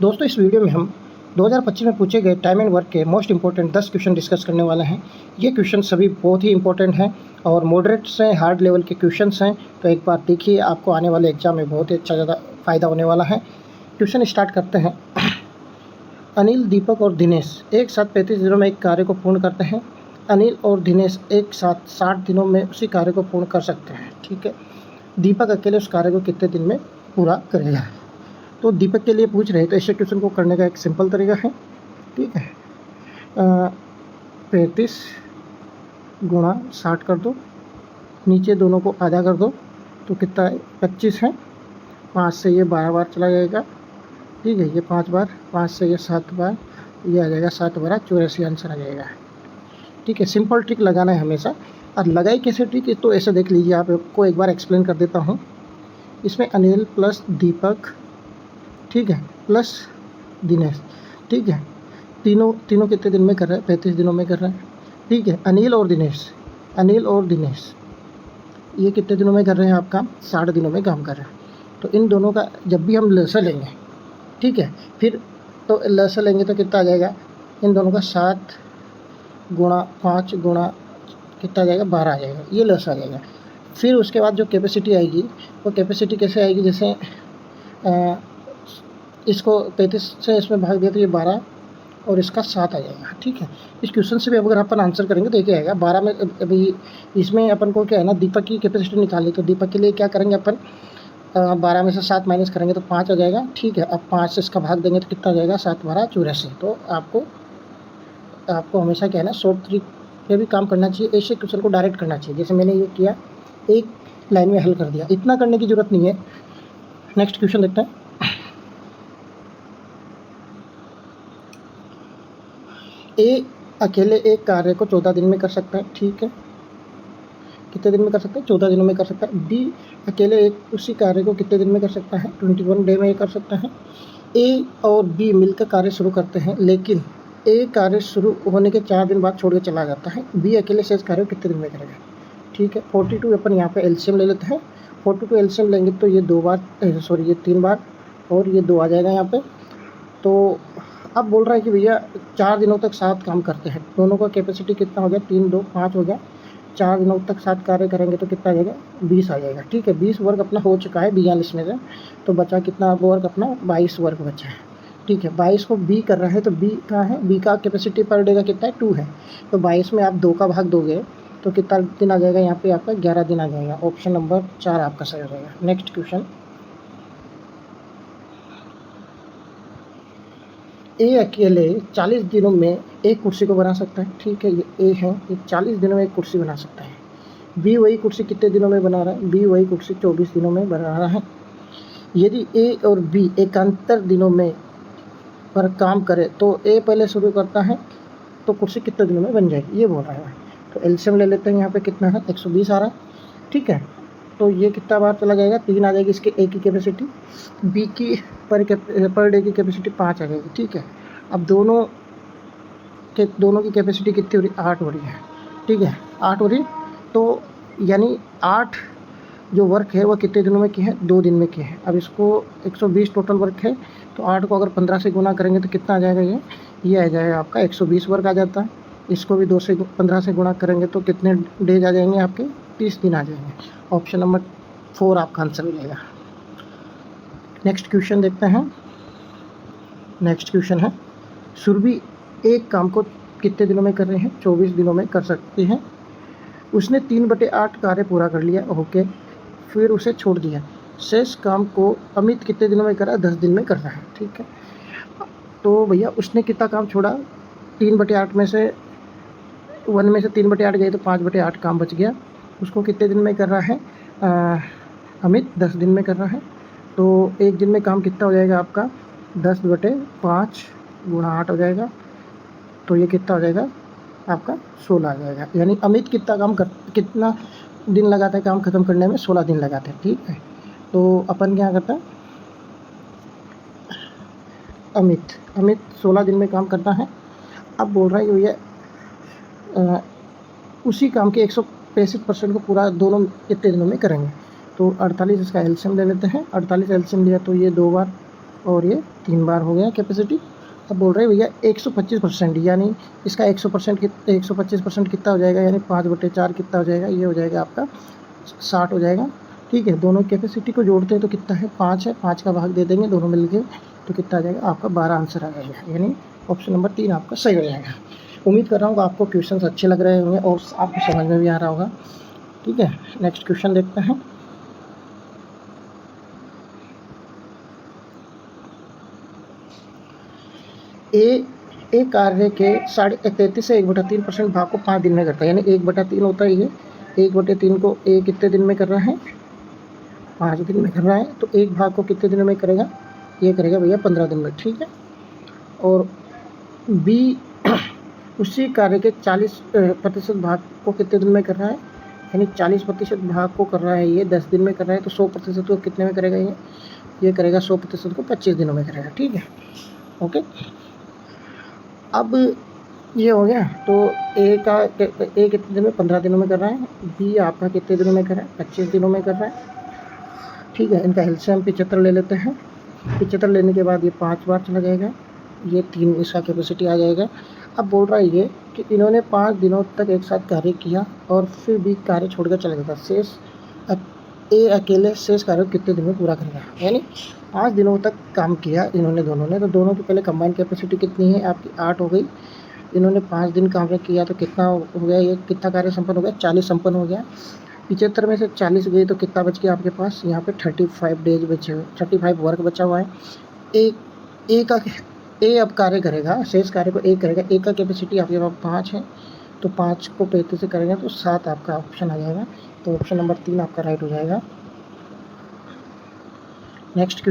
दोस्तों इस वीडियो में हम 2025 में पूछे गए टाइम एंड वर्क के मोस्ट इंपॉर्टेंट 10 क्वेश्चन डिस्कस करने वाले हैं। ये क्वेश्चन सभी बहुत ही इंपॉर्टेंट हैं और मॉडरेट से हार्ड लेवल के क्वेश्चंस हैं, तो एक बार देखिए, आपको आने वाले एग्जाम में बहुत ही अच्छा ज़्यादा फ़ायदा होने वाला है। क्वेश्चन स्टार्ट करते हैं। अनिल, दीपक और दिनेश एक साथ 35 दिनों में एक कार्य को पूर्ण करते हैं। अनिल और दिनेश एक साथ 60 दिनों में उसी कार्य को पूर्ण कर सकते हैं। ठीक है, दीपक अकेले उस कार्य को कितने दिन में पूरा करेगा? तो दीपक के लिए पूछ रहे हैं, तो ऐसे क्वेश्चन को करने का एक सिंपल तरीका है। ठीक है, 35 गुणा 60 कर दो, नीचे दोनों को आधा कर दो, तो कितना है? 25 है। 5 से ये 12 बार चला जाएगा। ठीक है, ये 5 बार, 5 से ये 7 बार, ये आ जाएगा 7 बार 84 आंसर आ जाएगा। ठीक है, सिंपल ट्रिक लगाना है हमेशा। और लगाई कैसे ट्रिक है, तो ऐसे देख लीजिए, आपको एक बार एक्सप्लेन कर देता हूँ। इसमें अनिल प्लस दीपक, ठीक है, प्लस दिनेश। ठीक है, तीनों कितने दिन में कर रहे हैं? 35 दिनों में कर रहे हैं। ठीक है, अनिल और दिनेश ये कितने दिनों में कर रहे हैं? आप काम 60 दिनों में काम कर रहे हैं। तो इन दोनों का जब भी हम लसा लेंगे, ठीक है, फिर तो लसा लेंगे तो कितना आ जाएगा? इन दोनों का 7 गुणा 5 गुणा कितना आ जाएगा? 12 आ जाएगा। ये लसा आ जाएगा। फिर उसके बाद जो कैपेसिटी आएगी, वो कैपेसिटी कैसे आएगी? जैसे इसको 35 से इसमें भाग दिया तो ये 12 और इसका 7 आ जाएगा। ठीक है, इस क्वेश्चन से भी अगर अपन आंसर करेंगे तो ये क्या आएगा? 12 में अभी इसमें अपन को क्या है ना, दीपक की कैपेसिटी निकाली, तो दीपक के लिए क्या करेंगे अपन? 12 में से 7 माइनस करेंगे तो 5 आ जाएगा। ठीक है, अब 5 से इसका भाग देंगे तो कितना आ जाएगा? 7 12 84। तो आपको हमेशा क्या है ना, शॉर्ट ट्रिक पे भी काम करना चाहिए। ऐसे क्वेश्चन को डायरेक्ट करना चाहिए, जैसे मैंने ये किया, एक लाइन में हल कर दिया। इतना करने की ज़रूरत नहीं है। नेक्स्ट क्वेश्चन देखते हैं। ए अकेले एक कार्य को 14 दिन में कर सकता है। ठीक है, कितने दिन में कर सकता है? 14 दिनों में कर सकता है। बी अकेले एक उसी कार्य को कितने दिन में कर सकता है? 21 डे में कर सकता है। ए और बी मिलकर कार्य शुरू करते हैं, लेकिन ए कार्य शुरू होने के 4 दिन बाद छोड़ के चला जाता है। बी अकेले शेष कार्य को कितने दिन में करेगा? ठीक है, 42 अपन यहाँ पे एलसीएम ले लेते हैं। 42 एलसीएम लेंगे तो ये 2 बार, सॉरी ये 3 बार और ये 2 आ जाएगा यहाँ पे। तो अब बोल रहा है कि भैया 4 दिनों तक 7 काम करते हैं। दोनों का कैपेसिटी कितना हो गया? 3 2 5 हो गया। 4 दिनों तक 7 कार्य करेंगे तो कितना आ जाएगा? 20 आ जाएगा। ठीक है, 20 वर्क अपना हो चुका है 42 में से, तो बचा कितना वर्क अपना? 22 वर्क बचा है। ठीक है, 22 को बी कर रहा है, तो बी कहाँ है? बी का कैपेसिटी पर डे का कितना है? 2 है। तो 22 में आप 2 का भाग दोगे तो कितना दिन आ जाएगा? यहाँ पे आपका 11 दिन आ जाएगा। ऑप्शन नंबर 4 आपका सही हो जाएगा। Next question. ए अकेले 40 दिनों में एक कुर्सी को बना सकता है। ठीक है, ये ए है, ये 40 दिनों में एक कुर्सी बना सकता है। बी वही कुर्सी कितने दिनों में बना रहा है? बी वही कुर्सी 24 दिनों में बना रहा है। यदि ए और बी एकांतर दिनों में पर काम करे तो ए पहले शुरू करता है, तो कुर्सी कितने दिनों में बन जाएगी, ये बोल रहा है। तो एलसीएम ले लेते हैं। यहाँ पे कितना है? 120 आ रहा है। ठीक है, तो ये कितना बार चला जाएगा? 3 आ जाएगी इसके ए की कैपेसिटी। बी की पर डे की कैपेसिटी 5 आ जाएगी। ठीक है, अब दोनों की कैपेसिटी कितनी हो रही? 8 हो रही है। ठीक है, 8 हो रही, तो यानी 8 जो वर्क है वो कितने दिनों में किए हैं? 2 दिन में किए हैं। अब इसको 120 टोटल वर्क है, तो 8 को अगर 15 से गुना करेंगे तो कितना आ जाएगा? ये आ जाएगा आपका 120 वर्क आ जाता है। इसको भी 15 से गुना करेंगे तो कितने डेज आ जाएंगे आपके? 30 दिन आ जाएंगे। ऑप्शन नंबर 4 आपका आंसर हो जाएगा। नेक्स्ट क्वेश्चन देखते हैं। नेक्स्ट क्वेश्चन है, सुरभि एक काम को कितने दिनों में कर रहे हैं? 24 दिनों में कर सकती हैं। उसने 3/8 कार्य पूरा कर लिया। ओके, फिर उसे छोड़ दिया। शेष काम को अमित कितने दिनों में करा? 10 दिन में कर रहा है। ठीक है, तो भैया उसने कितना काम छोड़ा? 3/8 में से 1 में से 3/8 गए तो 5/8 काम बच गया। उसको कितने दिन में कर रहा है? अमित 10 दिन में कर रहा है। तो एक दिन में काम कितना हो जाएगा आपका? 10/5 गुणा 8 हो जाएगा। तो ये कितना हो जाएगा आपका? 16 आ जाएगा। यानी अमित कितना दिन लगाता है काम खत्म करने में? 16 दिन लगाते हैं। ठीक है, तो अपन क्या करता है? अमित 16 दिन में काम करता है। अब बोल रहा है कि भैया उसी काम के 165% को पूरा दोनों कितने दिनों में करेंगे? तो 48 इसका एलसीएम ले लेते हैं। 48 एलसीएम लिया तो ये 2 बार और ये 3 बार हो गया कैपेसिटी। अब बोल रहे हैं भैया 125%, यानी इसका 125% कितना हो जाएगा, यानी 5/4 कितना हो जाएगा, ये हो जाएगा आपका 60 हो जाएगा। ठीक है, दोनों कैपेसिटी को जोड़ते हैं तो कितना है, 5 है, 5 का भाग दे देंगे दोनों मिलके तो कितना आ जाएगा आपका 12 आंसर आ जाएगा, यानी ऑप्शन नंबर 3 आपका सही हो जाएगा। उम्मीद कर रहा हूँ आपको क्वेश्चंस अच्छे लग रहे होंगे और आपको समझ में भी आ रहा होगा। ठीक है, नेक्स्ट क्वेश्चन देखते हैं। ए कार्य के 33 से 1/3% भाग को 5 दिन में करता है, यानी 1/3 होता है ये। 1/3 को ए कितने दिन में कर रहा है, 5 दिन में कर रहा है। तो एक भाग को कितने दिनों में करेगा, ये करेगा भैया 15 दिन में। ठीक है, और बी उसी कार्य के 40% भाग को कितने दिन में कर रहा है, यानी 40% भाग को कर रहा है ये 10 दिन में कर रहा है। तो 100% को कितने में करेगा ये करेगा 100% को 25 दिनों में करेगा। ठीक है, ओके। अब ये हो गया, तो ए कितने दिन में, 15 दिनों में कर रहा है। बी आपका कितने दिनों में कर रहा है, 25 दिनों में कर रहा है। ठीक है, इनका एलसीएम 75 ले लेते हैं। 75 लेने के बाद ये 5 बार चला जाएगा, ये 3 इसका कैपेसिटी आ जाएगा। अब बोल रहा है ये कि इन्होंने 5 दिनों तक एक साथ कार्य किया और फिर भी कार्य छोड़कर चला गया था। शेष ए अकेले शेष कार्य को कितने दिन में पूरा करेगा, यानी 5 दिनों तक काम किया इन्होंने दोनों ने। तो दोनों की पहले कंबाइंड कैपेसिटी कितनी है आपकी, 8 हो गई। इन्होंने 5 दिन काम किया तो कितना हो गया, ये कितना कार्य संपन्न हो गया, 40 संपन्न हो गया। 75 में से 40 गई तो कितना बच गया आपके पास, यहाँ पे 35 डेज बचे हुए, 35 वर्क बचा हुआ है। ए अब कार्य करेगा, शेष कार्य को ए करेगा। ए का कैपेसिटी आपके पास 5 है, तो 5 को 35 से करेंगे तो 7 आपका ऑप्शन आ जाएगा। तो ऑप्शन नंबर 3 आपका राइट हो जाएगा। नेक्स्ट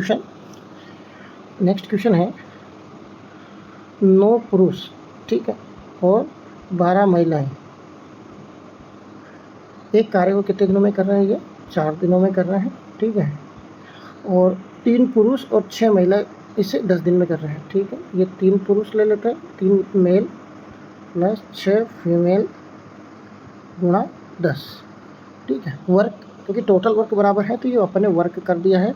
क्वेश्चन है 9 पुरुष, ठीक है, और 12 महिलाएं एक कार्य को कितने दिनों में कर रहे हैं, ये 4 दिनों में कर रहे हैं। ठीक है, और 3 पुरुष और 6 महिला इसे 10 दिन में कर रहे हैं। ठीक है, ये 3 पुरुष ले लेते हैं, 3 मेल प्लस 6 फीमेल गुणा 10। ठीक है, वर्क क्योंकि टोटल वर्क बराबर है तो ये अपने वर्क कर दिया है।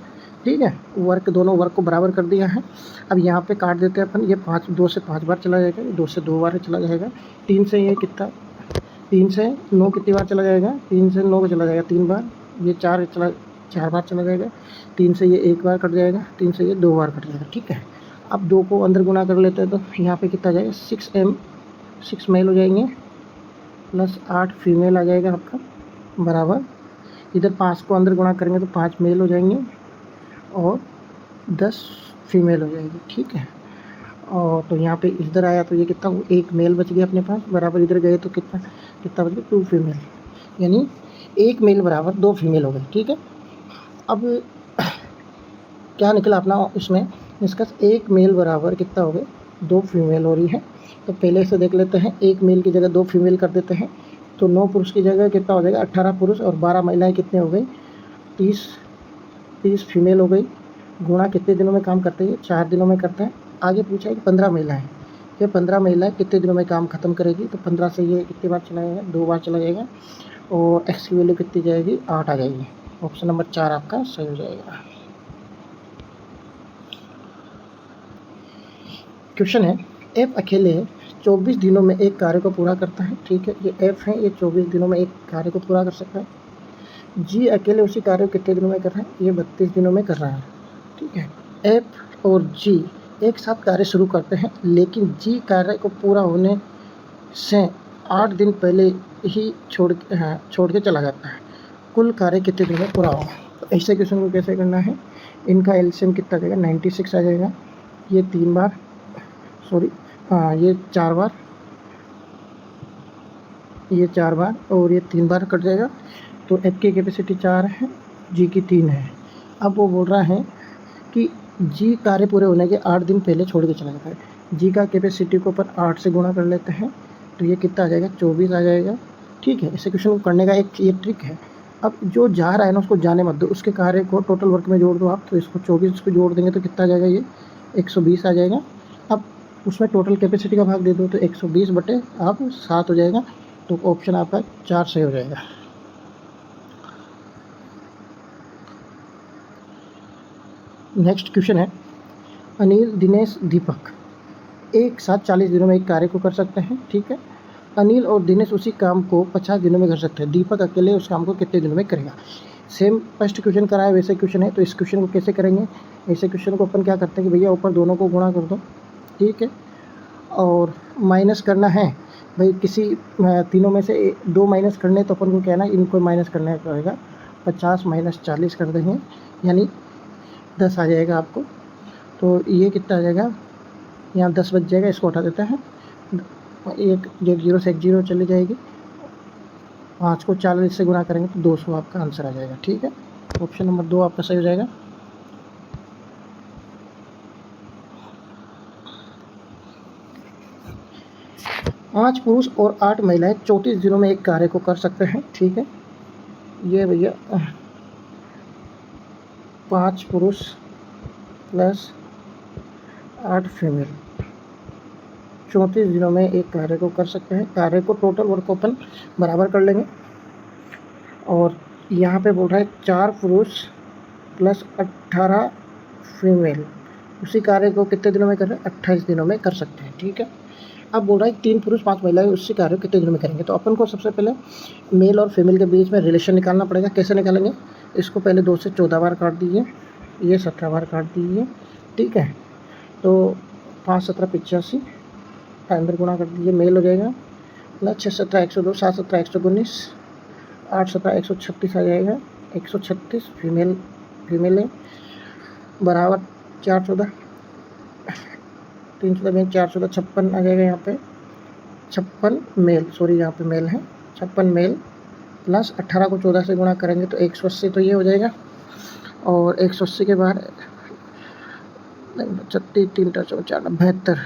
ठीक है, वर्क दोनों वर्क को बराबर कर दिया है। अब यहाँ पे काट देते हैं अपन, ये 2 से 5 बार चला जाएगा, 2 से 2 बार चला जाएगा। 3 से ये कितना, 3 से 9 कितनी बार चला जाएगा, 3 से 9 चला जाएगा 3 बार। ये 4 बार चला जाएगा। 3 से ये 1 बार कट जाएगा, 3 से ये 2 बार कट जाएगा। ठीक है, अब 2 को अंदर गुना कर लेते हैं तो यहाँ पे कितना जाएगा, 6 मेल हो जाएंगे प्लस 8 फीमेल आ जाएगा आपका बराबर। इधर 5 को अंदर गुणा करेंगे तो 5 मेल हो जाएंगे और 10 फीमेल हो जाएगी। ठीक है, और तो यहाँ पे इधर आया तो ये कितना, 1 मेल बच गया अपने पास बराबर। इधर गए तो कितना बच गया, 2 फीमेल, यानी 1 मेल बराबर 2 फीमेल हो गए। ठीक है, अब क्या निकला अपना इसमें निष्कर्ष, 1 मेल बराबर कितना हो गए, 2 फीमेल हो रही है। तो पहले से देख लेते हैं, 1 मेल की जगह 2 फीमेल कर देते हैं तो 9 पुरुष की जगह कितना हो जाएगा, 18 पुरुष और 12 महिलाएं कितने हो गई, 30 फीमेल हो गई। गुणा कितने दिनों में काम करते हैं, 4 दिनों में करते हैं। आगे पूछा है कि 15 महिलाएं, ये 15 महिलाएं कितने दिनों में काम खत्म करेगी। तो 15 से ये कितनी बार चला जाएगा, 2 बार चला जाएगा और एक्स की वैल्यू कितनी जाएगी, 8 आ जाएगी। ऑप्शन नंबर 4 आपका सही हो जाएगा। क्वेश्चन है एफ अकेले 24 दिनों में एक कार्य को पूरा करता है। ठीक है, ये एफ है, ये 24 दिनों में एक कार्य को पूरा कर सकता है। जी अकेले उसी कार्य को कितने दिनों में कर रहा है, ये 32 दिनों में कर रहा है। ठीक है, एफ और जी एक साथ कार्य शुरू करते हैं, लेकिन जी कार्य को पूरा होने से 8 दिन पहले ही छोड़ के चला जाता है। कुल कार्य कितने दिन में पूरा होगा। तो ऐसे क्वेश्चन को कैसे करना है, इनका एलसीएम कितना जाएगा, 96 आ जाएगा। ये 3 बार, सॉरी ये 4 बार, ये 4 बार और ये 3 बार कट जाएगा। तो एफ की कैपेसिटी 4 है, जी की 3 है। अब वो बोल रहा है कि जी कार्य पूरे होने के 8 दिन पहले छोड़ के चला जाता है। जी का कैपेसिटी को अपन 8 से गुणा कर लेते हैं तो ये कितना आ जाएगा, 24 आ जाएगा। ठीक है, इसे क्वेश्चन को करने का एक ये ट्रिक है। अब जो जा रहा है ना उसको जाने मत दो, उसके कार्य को टोटल वर्क में जोड़ दो आप। तो इसको 24 को जोड़ देंगे तो कितना आ जाएगा, ये 120 आ जाएगा। अब उसमें टोटल कैपेसिटी का भाग दे दो तो 120 बटे आप 7 हो जाएगा। तो ऑप्शन आपका 4 सही हो जाएगा। नेक्स्ट क्वेश्चन है अनिल, दिनेश, दीपक एक साथ 40 दिनों में एक कार्य को कर सकते हैं, ठीक है। अनिल और दिनेश उसी काम को 50 दिनों में कर सकते हैं। दीपक अकेले उस काम को कितने दिनों में करेगा। सेम फर्स्ट क्वेश्चन कराया वैसे क्वेश्चन है, तो इस क्वेश्चन को कैसे करेंगे। ऐसे क्वेश्चन को अपन क्या करते हैं कि भैया ऊपर दोनों को गुणा कर दो, ठीक है, और माइनस करना है भाई किसी तीनों में से दो माइनस करने, तो अपन को क्या है ना, इनको माइनस करना पड़ेगा। 50 माइनस 40 कर देंगे, यानी 10 आ जाएगा आपको। तो ये कितना आ जाएगा, यहाँ 10 बच जाएगा, इसको हटा देते हैं। एक जीरो से एक जीरो चली जाएगी। 5 को 40 से गुणा करेंगे तो 200 आपका आंसर आ जाएगा, ठीक है। ऑप्शन नंबर 2 आपका सही हो जाएगा। पाँच पुरुष और 8 महिलाएं 34 दिनों में एक कार्य को कर सकते हैं, ठीक है। ये भैया 5 पुरुष प्लस 8 फीमेल 34 दिनों में एक कार्य को कर सकते हैं। कार्य को टोटल वर्क को अपन बराबर कर लेंगे, और यहाँ पे बोल रहा है 4 पुरुष प्लस 18 फीमेल उसी कार्य को कितने दिनों में कर रहे हैं, 28 दिनों में कर सकते हैं, ठीक है। अब बोल रहा है 3 पुरुष 5 महिलाएं उसी कार्य को कितने दिनों में करेंगे। तो अपन को सबसे पहले मेल और फीमेल के बीच में रिलेशन निकालना पड़ेगा। कैसे निकालेंगे, इसको पहले 2 से 14 बार काट दीजिए, ये 17 बार काट दीजिए, ठीक है। तो 5 17 85 अंदर गुणा कर दीजिए, मेल हो जाएगा प्लस 6 17 102, 7 17 119, 8 17 136 आ जाएगा, 136 फीमेल है, बराबर 4 14 3 14 4 14 56 आ जाएगा। यहाँ पे 56 मेल, सॉरी यहाँ पे मेल है, 56 मेल प्लस 18 को 14 से गुणा करेंगे तो 180, तो ये हो जाएगा। और 180 के बाद 36 3 4 72,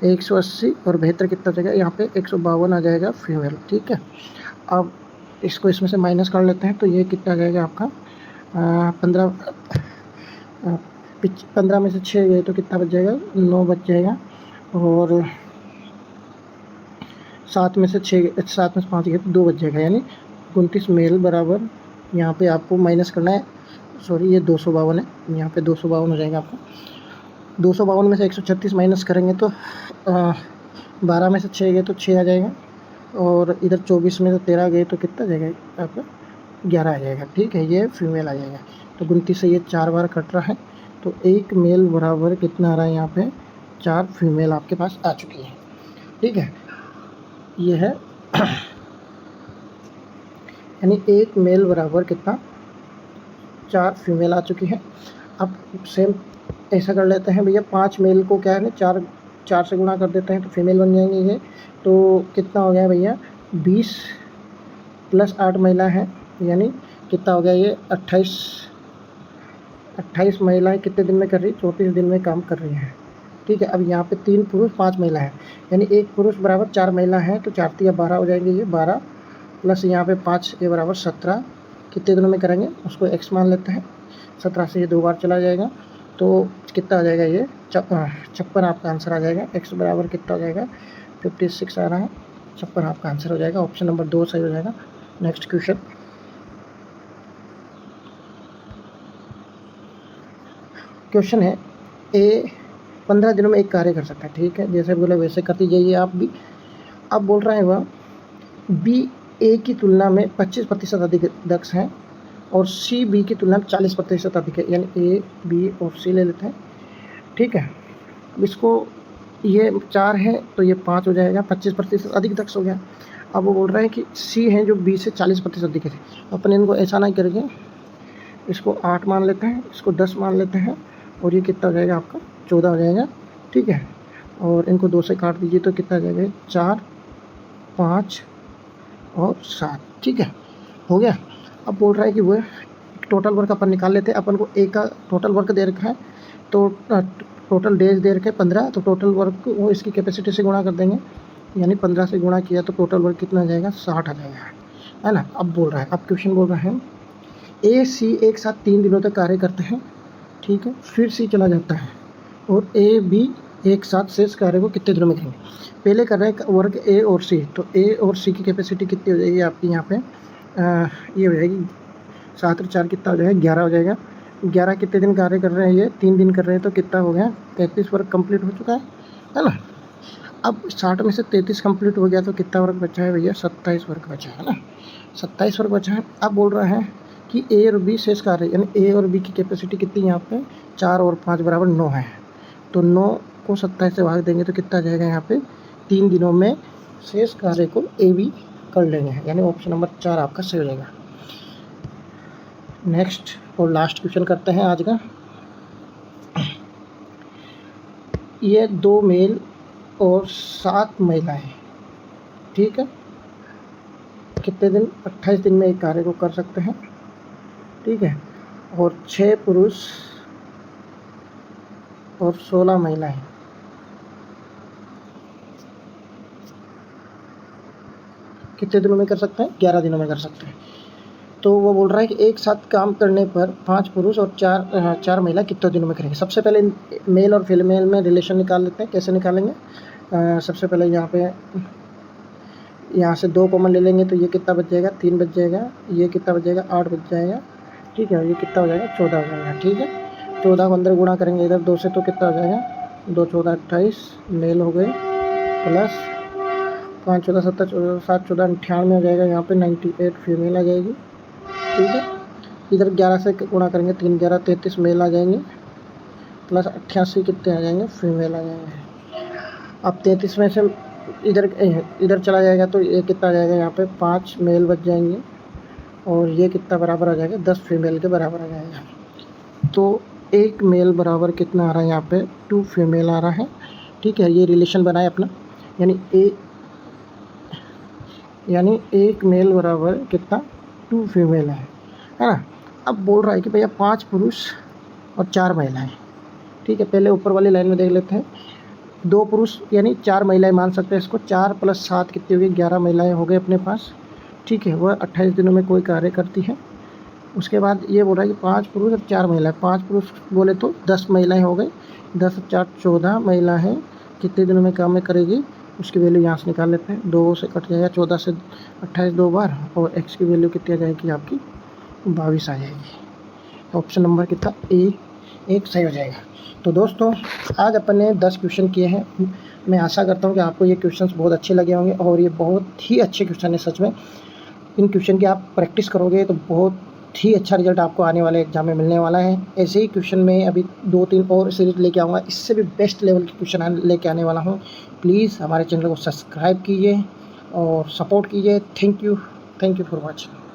180 और 72 कितना हो जाएगा, यहाँ पे 152 आ जाएगा फीमेल, ठीक है। अब इसको इसमें से माइनस कर लेते हैं, तो ये कितना आ जाएगा आपका 15 में से 6 गए तो कितना बच जाएगा, 9 बच जाएगा। और 7 में से 5 गए तो 2 बच जाएगा, यानी 29 मेल बराबर, यहाँ पे आपको माइनस करना है, सॉरी ये 252 है, यहाँ पे 252 हो जाएगा आपका। 252 में से 136 माइनस करेंगे तो 12 में से 6 गए तो 6 आ जाएगा, और इधर 24 में से 13 गए तो कितना आ जाएगा आपका, 11 आ जाएगा, ठीक है। ये फीमेल आ जाएगा। तो 29 से ये 4 बार कट रहा है, तो 1 मेल बराबर कितना आ रहा है, यहाँ पे 4 फीमेल आपके पास आ चुकी है, ठीक है। ये है यानी 1 मेल बराबर कितना, 4 फीमेल आ चुकी है। अब सेम ऐसा कर लेते हैं भैया, 5 मेल को क्या है ना 4 से गुणा कर देते हैं तो फीमेल बन जाएंगे ये। तो कितना हो गया भैया, 20 प्लस 8 महिला है, यानी कितना हो गया ये 28 महिलाएं कितने दिन में कर रही, 34 दिन में काम कर रही हैं, ठीक है। अब यहाँ पे 3 पुरुष 5 महिला है, यानी 1 पुरुष बराबर 4 महिला है, तो 4 3 12 हो जाएंगे, ये 12 प्लस यहाँ पे 5 ये बराबर 17 कितने दिनों में करेंगे, उसको x मान लेते हैं। 17 से ये 2 बार चला जाएगा, तो कितना आ जाएगा, ये 56 आपका आंसर आ जाएगा। x बराबर कितना हो जाएगा, 56 आ रहा है, 56 आपका आंसर हो जाएगा। ऑप्शन नंबर 2 सही हो जाएगा। नेक्स्ट क्वेश्चन है, ए 15 दिनों में एक कार्य कर सकता है, ठीक है, जैसे बोले वैसे करती जाइए आप भी। अब बोल रहे हैं वह बी ए की तुलना में 25% अधिक दक्ष हैं, और सी बी की तुलना में 40% अधिक है, यानी ए बी और सी ले लेते हैं, ठीक है। अब इसको ये 4 है तो ये 5 हो जाएगा, 25% अधिक दक्ष हो गया। अब वो बोल रहे हैं कि सी है जो बी से 40% अधिक है, अपन इनको ऐसा नहीं करेंगे, इसको 8 मान लेते हैं, इसको 10 मान लेते हैं, और ये कितना हो जाएगा आपका 14 हो जाएगा, ठीक है। और इनको 2 से काट दीजिए तो कितना आ जाएगा, 4 5 और 7, ठीक है, हो गया। अब बोल रहा है कि वो टोटल वर्क अपन निकाल लेते हैं। अपन को ए का टोटल वर्क दे रखा है, तो टोटल डेज दे रखे 15, तो टोटल वर्क वो इसकी कैपेसिटी से गुणा कर देंगे, यानी 15 से गुणा किया तो टोटल वर्क कितना आ जाएगा, 60 आ जाएगा, है ना। अब बोल रहा है, अब क्वेश्चन बोल रहा है ए सी एक साथ 3 दिनों तक कार्य करते हैं, ठीक है, फिर सी चला जाता है, और ए बी एक साथ शेष कार्य को कितने दिनों में करेंगे। पहले कर रहे हैं वर्क ए और सी, तो ए और सी की कैपेसिटी कितनी हो जाएगी आपकी, यहाँ पे ये हो जाएगी 7 और 4 कितना हो जाएगा, 11 हो जाएगा, 11 कितने दिन कार्य कर रहे हैं, ये 3 दिन कर रहे हैं, तो कितना हो गया 33 वर्क कंप्लीट हो चुका है ना। अब 60 में से 33 कंप्लीट हो गया तो कितना वर्क बचा है भैया, 27 वर्क बचा है ना, 27 वर्क बचा है। अब बोल रहा है कि ए और बी शेष कार्य, यानी ए और बी की कैपेसिटी कितनी यहाँ पे 4 और 5 बराबर 9 है, तो 9 को 27 से भाग देंगे तो कितना जाएगा यहाँ पे 3 दिनों में शेष कार्य को ए बी कर लेंगे, यानी ऑप्शन नंबर 4 आपका सही हो जाएगा। नेक्स्ट और लास्ट क्वेश्चन करते हैं आज का। ये 2 मेल और 7 महिलाएं, ठीक है, कितने दिन 28 दिन में एक कार्य को कर सकते हैं, ठीक है, और 6 पुरुष और 16 महिलाएं कितने दिनों में कर सकते हैं, 11 दिनों में कर सकते हैं। तो वो बोल रहा है कि एक साथ काम करने पर 5 पुरुष और 4 महिला कितने दिनों में करेंगे। सबसे पहले मेल और फीमेल में रिलेशन निकाल लेते हैं। कैसे निकालेंगे, सबसे पहले यहाँ से 2 कॉमन ले लेंगे तो ये कितना बच जाएगा 3 बच जाएगा, ये कितना बच जाएगा 8 बच जाएगा, ठीक है, ये कितना हो जाएगा 14 हो जाएगा, ठीक है। 14 को अंदर गुणा करेंगे इधर 2 से तो कितना हो जाएगा 2 14 28 मेल हो गए, प्लस 5 14 17 7 14 98 हो जाएगा, यहाँ पे 98 फीमेल आ जाएगी, ठीक है। इधर 11 से गुणा करेंगे 3 11 33 मेल आ जाएंगे, प्लस 88 कितने आ जाएंगे फीमेल आ जाएंगे। अब 33 में से इधर चला जाएगा तो ये कितना आ जाएगा, यहाँ पे 5 मेल बच जाएंगे और ये कितना बराबर आ जाएगा 10 फीमेल के बराबर आ जाएगा। तो 1 मेल बराबर कितना आ रहा है, यहाँ पे 2 फीमेल आ रहा है, ठीक है। ये रिलेशन बनाए अपना, यानी 1 मेल बराबर कितना 2 फीमेल है ना। अब बोल रहा है कि भैया 5 पुरुष और 4 महिलाएं, ठीक है। पहले ऊपर वाली लाइन में देख लेते हैं, 2 पुरुष यानी 4 महिलाएं मान सकते हैं इसको, 4 + 7 कितनी हो गई 11 महिलाएं हो गई अपने पास, ठीक है। वह 28 दिनों में कोई कार्य करती है। उसके बाद ये बोल रहा है कि 5 पुरुष और 4 महिलाएं, 5 पुरुष बोले तो 10 महिलाएं हो गई, 10 4 14 महिला है, कितने दिनों में काम में करेगी उसकी वैल्यू यहाँ से निकाल लेते हैं। 2 से कट जाएगा, 14 से 28 2 बार, और x की वैल्यू कितनी आ जाएगी आपकी 22 आ जाएगी। ऑप्शन नंबर कितना एक सही हो जाएगा। तो दोस्तों आज अपन ने 10 क्वेश्चन किए हैं। मैं आशा करता हूँ कि आपको ये क्वेश्चंस बहुत अच्छे लगे होंगे, और ये बहुत ही अच्छे क्वेश्चन है सच में। इन क्वेश्चन की आप प्रैक्टिस करोगे तो बहुत ही अच्छा रिजल्ट आपको आने वाले एग्जाम में मिलने वाला है। ऐसे ही क्वेश्चन में अभी 2-3 और सीरीज लेके आऊँगा, इससे भी बेस्ट लेवल के क्वेश्चन लेके आने वाला हूँ। प्लीज़ हमारे चैनल को सब्सक्राइब कीजिए और सपोर्ट कीजिए। Thank you for watching.